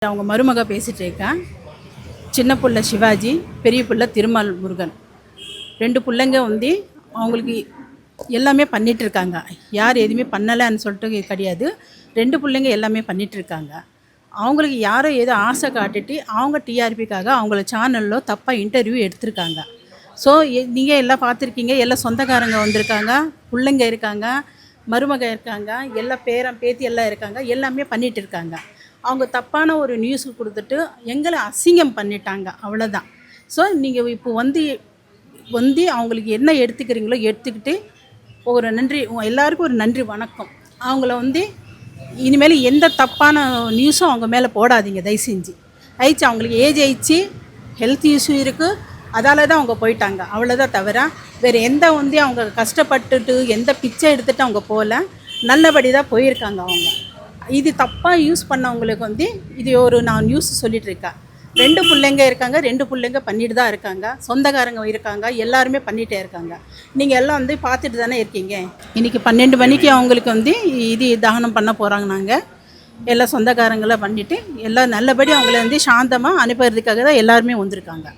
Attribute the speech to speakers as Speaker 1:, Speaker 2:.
Speaker 1: அவங்க மருமக பேசிகிட்டு இருக்கேன். சின்ன புள்ள சிவாஜி, பெரிய புள்ள திருமால் முருகன். 2 பிள்ளைங்க வந்து அவங்களுக்கு எல்லாமே பண்ணிகிட்ருக்காங்க. யார் எதுவுமே பண்ணலைன்னு சொல்லிட்டு கிடையாது. 2 பிள்ளைங்க எல்லாமே பண்ணிகிட்ருக்காங்க. அவங்களுக்கு யாரோ ஏதோ ஆசை காட்டிட்டு அவங்க டிஆர்பிக்காக அவங்கள சேனலில் தப்பாக இன்டர்வியூ எடுத்திருக்காங்க. ஸோ நீங்கள் எல்லாம் பார்த்துருக்கீங்க. எல்லாம் சொந்தக்காரங்க வந்திருக்காங்க, பிள்ளைங்க இருக்காங்க, மருமக இருக்காங்க, எல்லாம் பேரன் பேத்தி எல்லாம் இருக்காங்க. எல்லாமே பண்ணிகிட்டு இருக்காங்க. அவங்க தப்பான ஒரு நியூஸ் கொடுத்துட்டு எங்களை அசிங்கம் பண்ணிட்டாங்க, அவ்வளோதான். ஸோ நீங்கள் இப்போ வந்து அவங்களுக்கு என்ன எடுத்துக்கிறீங்களோ எடுத்துக்கிட்டு ஒரு நன்றி, எல்லாருக்கும் ஒரு நன்றி வணக்கம். அவங்கள வந்து இனிமேல் எந்த தப்பான நியூஸும் அவங்க மேலே போடாதீங்க தயவு செஞ்சு. அவங்களுக்கு ஏஜ் ஆயிடுச்சு, ஹெல்த் இஷ்யூ இருக்குது, அதால் தான் அவங்க போயிட்டாங்க, அவ்வளோதான். தவிர வேறு எந்த வந்து அவங்க கஷ்டப்பட்டுட்டு எந்த பிச்சை எடுத்துகிட்டு அவங்க போகல, நல்லபடி தான் போயிருக்காங்க அவங்க. இது தப்பாக யூஸ் பண்ணவங்களுக்கு வந்து இது ஒரு நான் நியூஸ் சொல்லிகிட்ருக்கேன். 2 பிள்ளைங்க இருக்காங்க, 2 பிள்ளைங்க பண்ணிட்டு தான் இருக்காங்க, சொந்தக்காரங்க இருக்காங்க, எல்லாருமே பண்ணிகிட்டே இருக்காங்க. நீங்கள் எல்லாம் வந்து பார்த்துட்டு தானே இருக்கீங்க. இன்றைக்கி 12 மணிக்கு அவங்களுக்கு வந்து இது தகனம் பண்ண போகிறாங்க. நாங்கள் எல்லாம் சொந்தக்காரங்களை பண்ணிவிட்டு எல்லாம் நல்லபடி அவங்கள வந்து சாந்தமாக அனுப்புறதுக்காக தான் எல்லாருமே வந்திருக்காங்க.